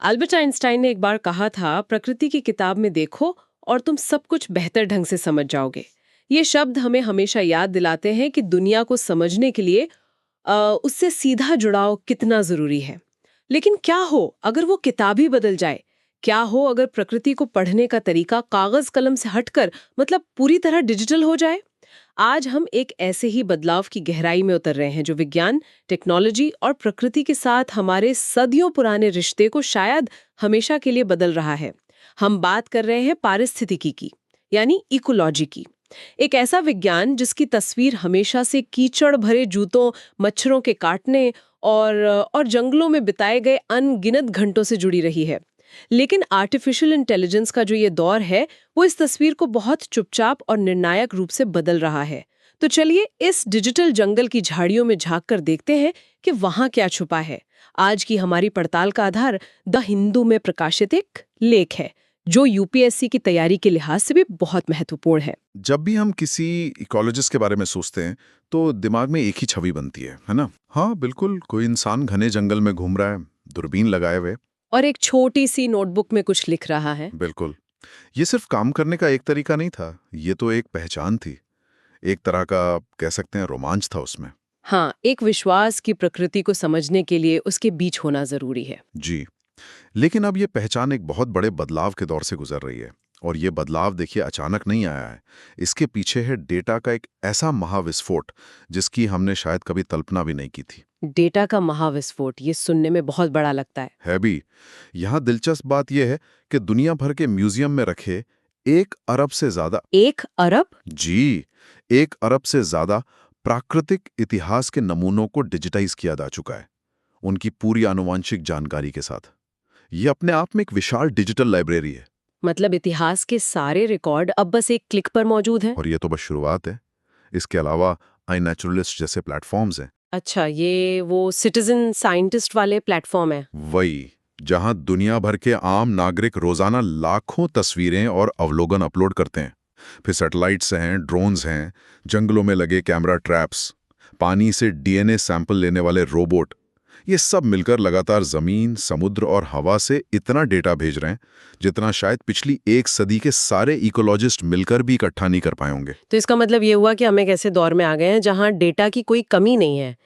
Albert Einstein ने एक बार कहा था, प्रकृति की किताब में देखो और तुम सब कुछ बेहतर ढंग से समझ जाओगे। ये शब्द हमें हमेशा याद दिलाते हैं कि दुनिया को समझने के लिए उससे सीधा जुड़ाव कितना जरूरी है। लेकिन क्या हो अगर वो किताब ही बदल जाए? क्या हो अगर प्रकृति को पढ़ने का तरीका कागज कलम से हटकर मतलब पूरी तरह डिजिटल हो जाए? आज हम एक ऐसे ही बदलाव की गहराई में उतर रहे हैं जो विज्ञान, टेक्नोलॉजी और प्रकृति के साथ हमारे सदियों पुराने रिश्ते को शायद हमेशा के लिए बदल रहा है। हम बात कर रहे हैं पारिस्थितिकी की, यानी इकोलॉजी की। एक ऐसा विज्ञान जिसकी तस्वीर हमेशा से कीचड़ भरे जूतों, मच्छरों के काटने और जंगलों में बिताए गए अनगिनत घंटों से जुड़ी रही है। लेकिन आर्टिफिशियल इंटेलिजेंस का जो ये दौर है, वो इस तस्वीर को बहुत चुपचाप और निर्णायक रूप से बदल रहा है। तो चलिए इस डिजिटल जंगल की झाड़ियों में झांक कर देखते हैं कि वहां क्या छुपा है। आज की हमारी पड़ताल का आधार द हिंदू में प्रकाशित एक लेख है, जो यूपीएससी की तैयारी के लिहाज से भी बहुत महत्वपूर्ण है। जब भी हम किसी इकोलॉजिस्ट के बारे में सोचते हैं तो दिमाग में एक ही छवि बनती है ना? हाँ बिल्कुल, कोई इंसान घने जंगल में घूम रहा है, दूरबीन लगाए हुए। और एक छोटी सी नोटबुक में कुछ लिख रहा है। बिल्कुल। ये सिर्फ काम करने का एक तरीका नहीं था, ये तो एक पहचान थी। एक तरह का कह सकते हैं रोमांच था उसमें। हाँ, एक विश्वास की प्रकृति को समझने के लिए उसके बीच होना जरूरी है। जी। लेकिन अब ये पहचान एक बहुत बड़े बदलाव के दौर से गुजर रही है। और ये बदलाव देखिए अचानक नहीं आया है। इसके पीछे है डेटा का एक ऐसा महाविस्फोट जिसकी हमने शायद कभी कल्पना भी नहीं की थी। डेटा का महाविस्फोट, ये सुनने में बहुत बड़ा लगता है। है भी। यहाँ दिलचस्प बात यह है कि दुनिया भर के म्यूजियम में रखे 1 अरब से ज्यादा 1 अरब? जी 1 अरब से ज्यादा प्राकृतिक इतिहास के नमूनों को डिजिटाइज किया जा चुका है, उनकी पूरी आनुवांशिक जानकारी के साथ। ये अपने आप में एक विशाल डिजिटल लाइब्रेरी है। मतलब इतिहास के सारे रिकॉर्ड अब बस एक क्लिक पर मौजूद हैं? और ये तो बस शुरुआत है। इसके अलावा आई नेचुरलिस्ट जैसे प्लेटफॉर्म्स हैं। अच्छा, ये वो सिटीजन साइंटिस्ट वाले प्लेटफॉर्म है। वही, जहां दुनिया भर के आम नागरिक रोजाना लाखों तस्वीरें और अवलोकन अपलोड करते हैं। फिर सैटेलाइट्स हैं, ड्रोन्स हैं, जंगलों में लगे कैमरा ट्रैप्स, पानी से डीएनए सैंपल लेने वाले रोबोट, ये सब मिलकर लगातार जमीन, समुद्र और हवा से इतना डेटा भेज रहे हैं जितना शायद पिछली 1 सदी के सारे इकोलॉजिस्ट मिलकर भी इकट्ठा नहीं कर पाए होंगे। तो इसका मतलब ये हुआ कि हम एक ऐसे दौर में आ गए हैं जहां डेटा की कोई कमी नहीं है,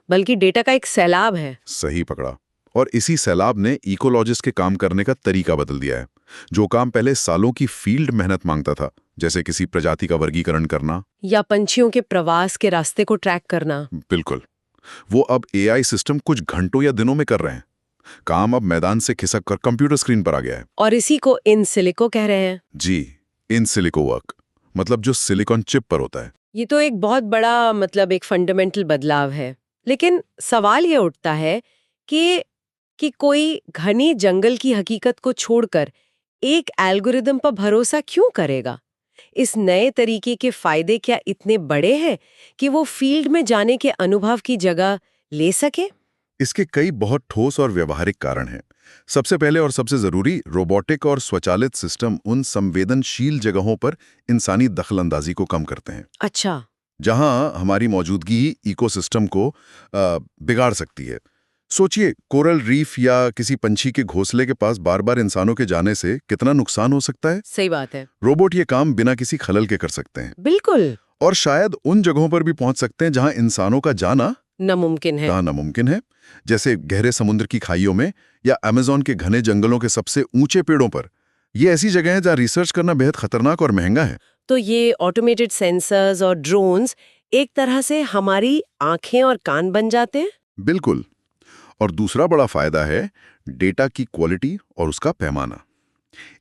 बल्कि डेटा का एक सैलाब है। सही पकड़ा। और इसी सैलाब ने इकोलॉजिस्ट के काम करने का तरीका बदल दिया है। जो काम पहले सालों की फील्ड मेहनत मांगता था, जैसे किसी प्रजाति का वर्गीकरण करना या पंछियों के प्रवास के रास्ते को ट्रैक करना, बिल्कुल, वो अब एआई सिस्टम कुछ घंटों या दिनों में कर रहे हैं। काम अब मैदान से खिसक कर कंप्यूटर स्क्रीन पर आ गया है। और इसी को इन सिलिको कह रहे हैं। जी, इन सिलिको वर्क, मतलब जो सिलिकॉन चिप पर होता है। ये तो एक बहुत बड़ा मतलब एक फंडामेंटल बदलाव है। लेकिन सवाल ये उठता है कि कोई घनी जंगल की हकीकत को छोड़कर एक एल्गोरिदम पर भरोसा क्यों करेगा? इस नए तरीके के फायदे क्या इतने बड़े हैं कि वो फील्ड में जाने के अनुभव की जगह ले सके? इसके कई बहुत ठोस और व्यवहारिक कारण हैं। सबसे पहले और सबसे जरूरी, रोबोटिक और स्वचालित सिस्टम उन संवेदनशील जगहों पर इंसानी दखलंदाजी को कम करते हैं। अच्छा। जहां हमारी मौजूदगी ही इकोसिस्टम को बिगाड़ सकती है। सोचिए, कोरल रीफ या किसी पंछी के घोंसले के पास बार बार इंसानों के जाने से कितना नुकसान हो सकता है। सही बात है। रोबोट ये काम बिना किसी खलल के कर सकते हैं। बिल्कुल। और शायद उन जगहों पर भी पहुंच सकते हैं जहां इंसानों का जाना नामुमकिन है, जैसे गहरे समुद्र की खाइयों में या अमेज़न के घने जंगलों के सबसे ऊंचे पेड़ों पर। ये ऐसी जगह है जहां रिसर्च करना बेहद खतरनाक और महंगा है। तो ये ऑटोमेटेड सेंसर्स और ड्रोन्स एक तरह से हमारी आंखें और कान बन जाते हैं। बिल्कुल। और दूसरा बड़ा फायदा है डेटा की क्वालिटी और उसका पैमाना।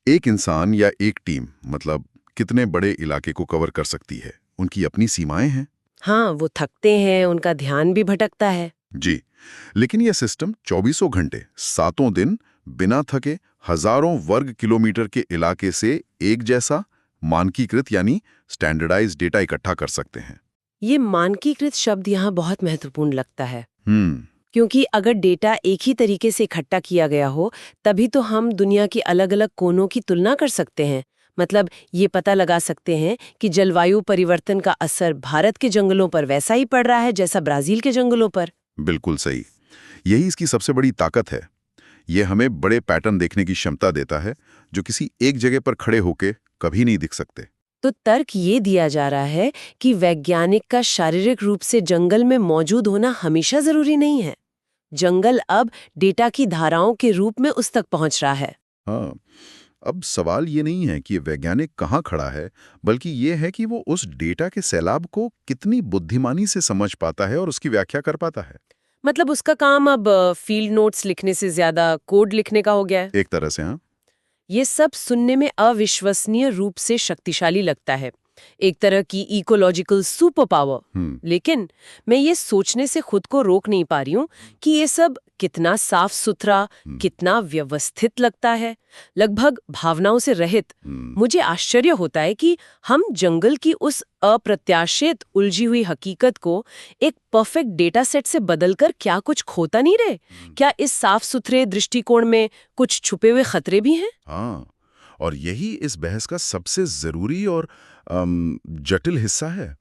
एक इंसान या एक टीम मतलब कितने बड़े इलाके को कवर कर सकती है, उनकी अपनी सीमाएं हैं। हाँ, वो थकते हैं, उनका ध्यान भी भटकता है। जी, लेकिन यह सिस्टम 24 घंटे 7 दिन बिना थके हजारों वर्ग किलोमीटर के इलाके से एक जैसा मानकीकृत यानी स्टैंडर्डाइज डेटा इकट्ठा कर सकते हैं। ये मानकीकृत शब्द यहाँ बहुत महत्वपूर्ण लगता है। हम्म। क्योंकि अगर डेटा एक ही तरीके से इकट्ठा किया गया हो, तभी तो हम दुनिया के अलग-अलग कोनों की तुलना कर सकते हैं। मतलब ये पता लगा सकते हैं कि जलवायु परिवर्तन का असर भारत के जंगलों पर वैसा ही पड़ रहा है जैसा ब्राजील के जंगलों पर। बिल्कुल सही। यही इसकी सबसे बड़ी ताकत है। ये हमें बड़े पैटर्न देखने की क्षमता देता है जो किसी एक जगह पर खड़े होके कभी नहीं दिख सकते। तो तर्क ये दिया जा रहा है कि वैज्ञानिक का शारीरिक रूप से जंगल में मौजूद होना हमेशा जरूरी नहीं है। जंगल अब डेटा की धाराओं के रूप में उस तक पहुंच रहा है। हाँ, अब सवाल ये नहीं है कि वैज्ञानिक कहाँ खड़ा है, बल्कि ये है कि वो उस डेटा के सैलाब को कितनी बुद्धिमानी से समझ पाता है और उसकी व्याख्या कर पाता है। मतलब उसका काम अब फील्ड नोट्स लिखने से ज्यादा कोड लिखने का हो गया है। एक तरह से हाँ। ये सब सुनने में अविश्वसनीय रूप से शक्तिशाली लगता है, एक तरह की इकोलॉजिकल सुपर पावर। लेकिन मैं ये सोचने से खुद को रोक नहीं पा रही हूँ कि ये सब कितना साफ सुथरा, कितना व्यवस्थित लगता है, लगभग भावनाओं से रहित। मुझे आश्चर्य होता है कि हम जंगल की उस अप्रत्याशित उलझी हुई हकीकत को एक परफेक्ट डेटा सेट से बदलकर क्या कुछ खोता नहीं रहे। क्या इस साफ सुथरे दृष्टिकोण में कुछ छुपे हुए खतरे भी हैं? हाँ, और यही इस बहस का सबसे जरूरी और जटिल हिस्सा है।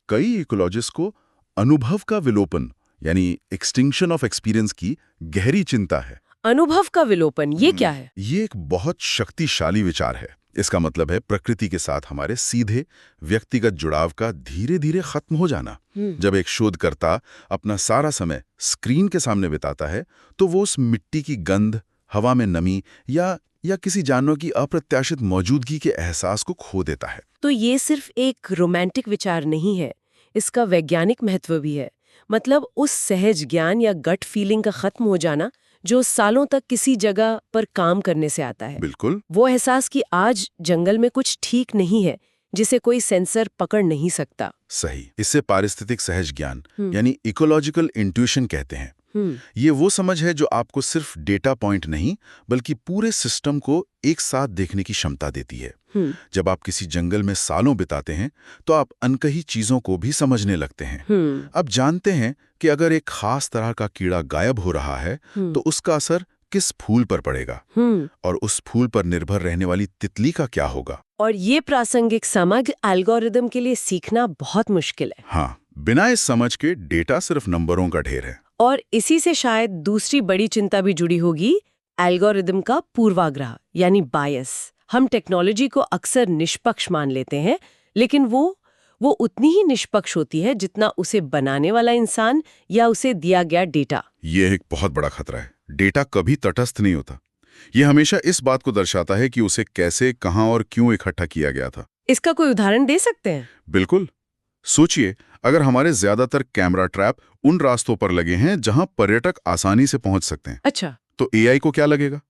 कई इकोलॉजिस्ट को अनुभव का विलोपन यानी एक्सटिंक्शन ऑफ एक्सपीरियंस की गहरी चिंता है। अनुभव का विलोपन, ये क्या है? ये एक बहुत शक्तिशाली विचार है। इसका मतलब है प्रकृति के साथ हमारे सीधे व्यक्तिगत जुड़ाव का धीरे धीरे खत्म हो जाना। जब एक शोधकर्ता अपना सारा समय स्क्रीन के सामने बिताता है तो वो उस मिट्टी की गंध, हवा में नमी या किसी जानवर की अप्रत्याशित मौजूदगी के एहसास को खो देता है। तो ये सिर्फ एक रोमांटिक विचार नहीं है, इसका वैज्ञानिक महत्व भी है। मतलब उस सहज ज्ञान या गट फीलिंग का खत्म हो जाना जो सालों तक किसी जगह पर काम करने से आता है। बिल्कुल। वो एहसास कि आज जंगल में कुछ ठीक नहीं है, जिसे कोई सेंसर पकड़ नहीं सकता। सही। इसे पारिस्थितिक सहज ज्ञान यानी इकोलॉजिकल इंट्यूशन कहते हैं। ये वो समझ है जो आपको सिर्फ डेटा पॉइंट नहीं बल्कि पूरे सिस्टम को एक साथ देखने की क्षमता देती है। जब आप किसी जंगल में सालों बिताते हैं तो आप अनकही चीजों को भी समझने लगते हैं। आप जानते हैं कि अगर एक खास तरह का कीड़ा गायब हो रहा है तो उसका असर किस फूल पर पड़ेगा और उस फूल पर निर्भर रहने वाली तितली का क्या होगा। और ये प्रासंगिक समग्र एल्गोरिदम के लिए सीखना बहुत मुश्किल है। हाँ, बिना इस समझ के डेटा सिर्फ नंबरों का ढेर है। और इसी से शायद दूसरी बड़ी चिंता भी जुड़ी होगी, एल्गोरिदम का पूर्वाग्रह यानी बायस। हम टेक्नोलॉजी को अक्सर निष्पक्ष मान लेते हैं, लेकिन वो उतनी ही निष्पक्ष होती है जितना उसे बनाने वाला इंसान या उसे दिया गया डेटा। ये एक बहुत बड़ा खतरा है। डेटा कभी तटस्थ नहीं होता। ये हमेशा इस बात को दर्शाता है कि उसे कैसे, कहां और क्यों इकट्ठा किया गया था। इसका कोई उदाहरण दे सकते हैं? बिल्कुल। सोचिए, अगर हमारे ज्यादातर कैमरा ट्रैप उन रास्तों पर लगे हैं जहां पर्यटक आसानी से पहुंच सकते हैं। अच्छा। तो एआई को क्या लगेगा?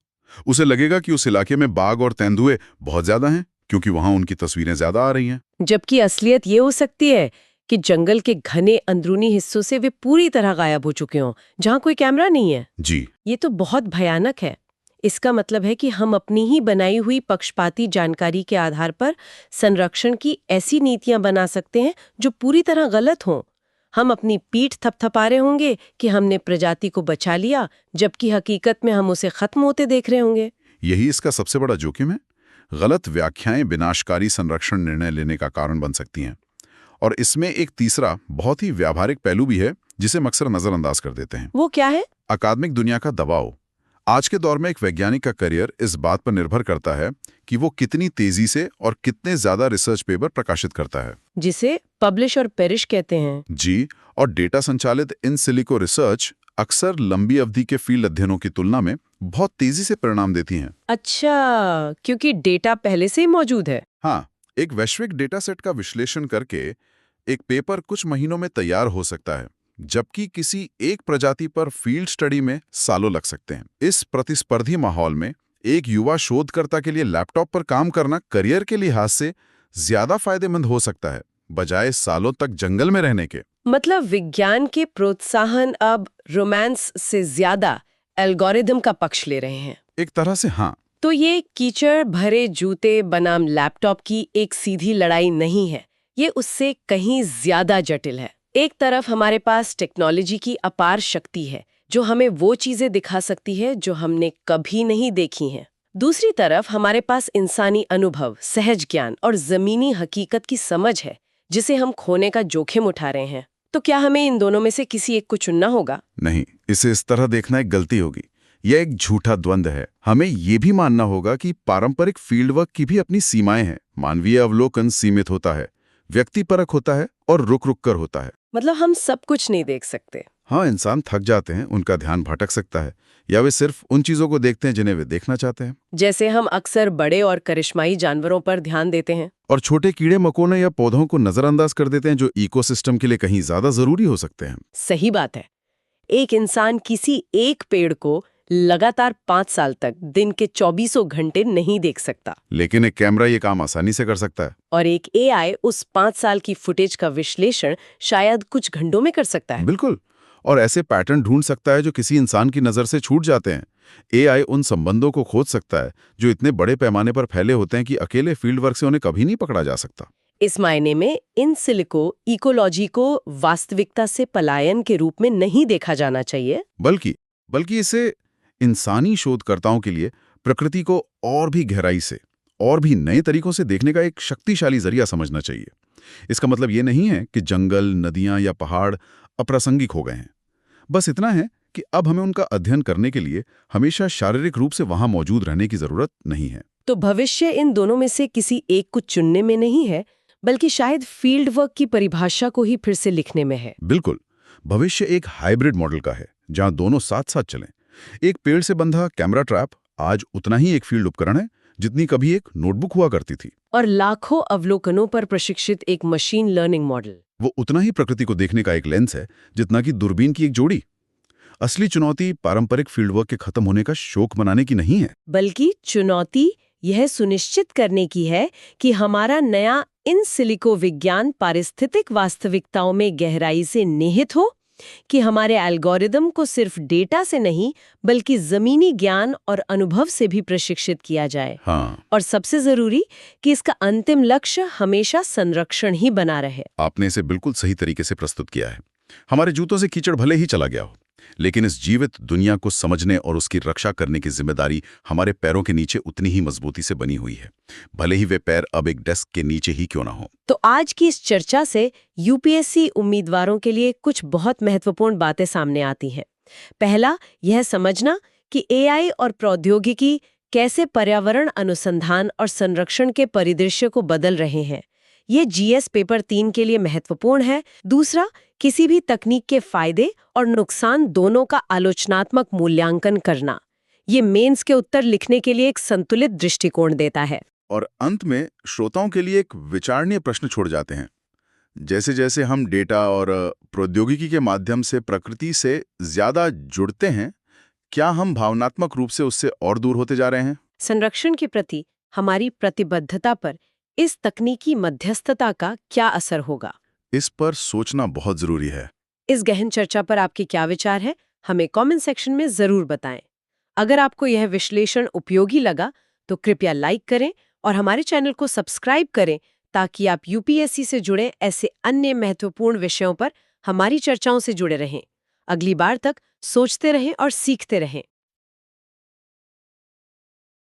उसे लगेगा कि उस इलाके में बाघ और तेंदुए बहुत ज्यादा हैं क्योंकि वहां उनकी तस्वीरें ज्यादा आ रही हैं। जबकि असलियत ये हो सकती है कि जंगल के घने अंदरूनी हिस्सों से वे पूरी तरह गायब हो चुके हों, जहां कोई कैमरा नहीं है। जी। ये तो बहुत भयानक है। इसका मतलब है कि हम अपनी ही बनाई हुई पक्षपाती जानकारी के आधार पर संरक्षण की ऐसी नीतियां बना सकते हैं जो पूरी तरह गलत हों। हम अपनी पीठ थपथपा रहे होंगे कि हमने प्रजाति को बचा लिया, जबकि हकीकत में हम उसे खत्म होते देख रहे होंगे। यही इसका सबसे बड़ा जोखिम है। गलत व्याख्याएं विनाशकारी संरक्षण निर्णय लेने का कारण बन सकती हैं। और इसमें एक तीसरा बहुत ही व्यावहारिक पहलू भी है जिसे हम अक्सर नजरअंदाज कर देते हैं। वो क्या है? अकादमिक दुनिया का दबाव। आज के दौर में एक वैज्ञानिक का करियर इस बात पर निर्भर करता है कि वो कितनी तेजी से और कितने ज्यादा रिसर्च पेपर प्रकाशित करता है, जिसे पब्लिश और पेरिश कहते हैं। जी। और डेटा संचालित इन सिलिको रिसर्च अक्सर लंबी अवधि के फील्ड अध्ययनों की तुलना में बहुत तेजी से परिणाम देती हैं। अच्छा, क्योंकि डेटा पहले से ही मौजूद है। हाँ, एक वैश्विक डेटा सेट का विश्लेषण करके एक पेपर कुछ महीनों में तैयार हो सकता है, जबकि किसी एक प्रजाति पर फील्ड स्टडी में सालों लग सकते हैं। इस प्रतिस्पर्धी माहौल में एक युवा शोधकर्ता के लिए लैपटॉप पर काम करना करियर के लिहाज से ज्यादा फायदेमंद हो सकता है, बजाय सालों तक जंगल में रहने के। मतलब विज्ञान के प्रोत्साहन अब रोमांस से ज्यादा एल्गोरिदम का पक्ष ले रहे हैं। एक तरह से हाँ। तो ये कीचड़ भरे जूते बनाम लैपटॉप की एक सीधी लड़ाई नहीं है, ये उससे कहीं ज्यादा जटिल है। एक तरफ हमारे पास टेक्नोलॉजी की अपार शक्ति है जो हमें वो चीजें दिखा सकती है जो हमने कभी नहीं देखी हैं। दूसरी तरफ हमारे पास इंसानी अनुभव, सहज ज्ञान और जमीनी हकीकत की समझ है जिसे हम खोने का जोखिम उठा रहे हैं। तो क्या हमें इन दोनों में से किसी एक को चुनना होगा? नहीं, इसे इस तरह देखना एक गलती होगी। यह एक झूठा द्वंद्व है। हमें ये भी मानना होगा कि पारंपरिक फील्ड वर्क की भी अपनी सीमाएं हैं। मानवीय अवलोकन सीमित होता है, व्यक्तिपरक होता है और रुक कर होता है। मतलब हम सब कुछ नहीं देख सकते। हाँ, इंसान थक जाते हैं, उनका ध्यान भटक सकता है, या वे सिर्फ उन चीजों को देखते हैं जिन्हें वे देखना चाहते हैं। जैसे हम अक्सर बड़े और करिश्माई जानवरों पर ध्यान देते हैं और छोटे कीड़े मकोड़े या पौधों को नजरअंदाज कर देते हैं, जो इकोसिस्टम के लिए कहीं ज्यादा जरूरी हो सकते हैं। सही बात है। एक इंसान किसी एक पेड़ को लगातार 5 साल तक दिन के 24 घंटे नहीं देख सकता, लेकिन एक कैमरा ये काम आसानी से कर सकता है। और एक एआई उस 5 साल की फुटेज का विश्लेषण शायद कुछ घंटों में कर सकता है। बिल्कुल, और ऐसे पैटर्न ढूंढ सकता है जो किसी इंसान की नजर से छूट जाते हैं। एआई उन संबंधों को खोज सकता है जो इतने बड़े पैमाने पर फैले होते हैं कि अकेले फील्ड वर्क से उन्हें कभी नहीं पकड़ा जा सकता। इस मायने में इन सिलिको इकोलॉजी को वास्तविकता से पलायन के रूप में नहीं देखा जाना चाहिए, बल्कि इसे इंसानी शोधकर्ताओं के लिए प्रकृति को और भी गहराई से और भी नए तरीकों से देखने का एक शक्तिशाली जरिया समझना चाहिए। इसका मतलब ये नहीं है कि जंगल, नदियां या पहाड़ अप्रासंगिक हो गए हैं। बस इतना है कि अब हमें उनका अध्ययन करने के लिए हमेशा शारीरिक रूप से वहां मौजूद रहने की जरूरत नहीं है। तो भविष्य इन दोनों में से किसी एक को चुनने में नहीं है, बल्कि शायद फील्ड वर्क की परिभाषा को ही फिर से लिखने में है। बिल्कुल, भविष्य एक हाइब्रिड मॉडल का है, जहां दोनों साथ साथ चलें। एक पेड़ से बंधा कैमरा ट्रैप आज उतना ही एक फील्ड उपकरण है जितनी कभी एक नोटबुक हुआ करती थी, और लाखों अवलोकनों पर प्रशिक्षित एक मशीन लर्निंग मॉडल वो उतना ही प्रकृति को देखने का एक लेंस है जितना कि दूरबीन की एक जोड़ी। असली चुनौती पारंपरिक फील्ड वर्क के खत्म होने का शोक मनाने की नहीं है, बल्कि चुनौती यह सुनिश्चित करने की है कि हमारा नया इन सिलिको विज्ञान पारिस्थितिक वास्तविकताओं में गहराई से निहित हो, कि हमारे एल्गोरिदम को सिर्फ डेटा से नहीं बल्कि जमीनी ज्ञान और अनुभव से भी प्रशिक्षित किया जाए। हाँ। और सबसे जरूरी कि इसका अंतिम लक्ष्य हमेशा संरक्षण ही बना रहे। आपने इसे बिल्कुल सही तरीके से प्रस्तुत किया है। हमारे जूतों से कीचड़ भले ही चला गया हो, लेकिन इस जीवित दुनिया को समझने और उसकी रक्षा करने की जिम्मेदारी हमारे पैरों के नीचे उतनी ही मजबूती से बनी हुई है, भले ही वे पैर अब एक डेस्क के नीचे ही क्यों ना हो। तो आज की इस चर्चा से यूपीएससी उम्मीदवारों के लिए कुछ बहुत महत्वपूर्ण बातें सामने आती हैं। पहला, यह समझना कि एआई और प्रौद्योगिकी कैसे पर्यावरण अनुसंधान और संरक्षण के परिदृश्य को बदल रहे हैं। ये जीएस पेपर 3 के लिए महत्वपूर्ण है। दूसरा, किसी भी तकनीक के फायदे और नुकसान दोनों का आलोचनात्मक मूल्यांकन करना। ये मेंस के उत्तर लिखने के लिए एक संतुलित दृष्टिकोण देता है। और अंत में श्रोताओं के लिए एक विचारणीय प्रश्न छोड़ जाते हैं। जैसे जैसे हम डेटा और प्रौद्योगिकी के माध्यम से प्रकृति से ज्यादा जुड़ते हैं, क्या हम भावनात्मक रूप से उससे और दूर होते जा रहे हैं? संरक्षण के प्रति हमारी प्रतिबद्धता पर इस तकनीकी मध्यस्थता का क्या असर होगा? इस पर सोचना बहुत जरूरी है। इस गहन चर्चा पर आपके क्या विचार है, हमें कमेंट सेक्शन में जरूर बताएं। अगर आपको यह विश्लेषण उपयोगी लगा तो कृपया लाइक करें और हमारे चैनल को सब्सक्राइब करें, ताकि आप यूपीएससी से जुड़े ऐसे अन्य महत्वपूर्ण विषयों पर हमारी चर्चाओं से जुड़े रहें। अगली बार तक सोचते रहें और सीखते रहें।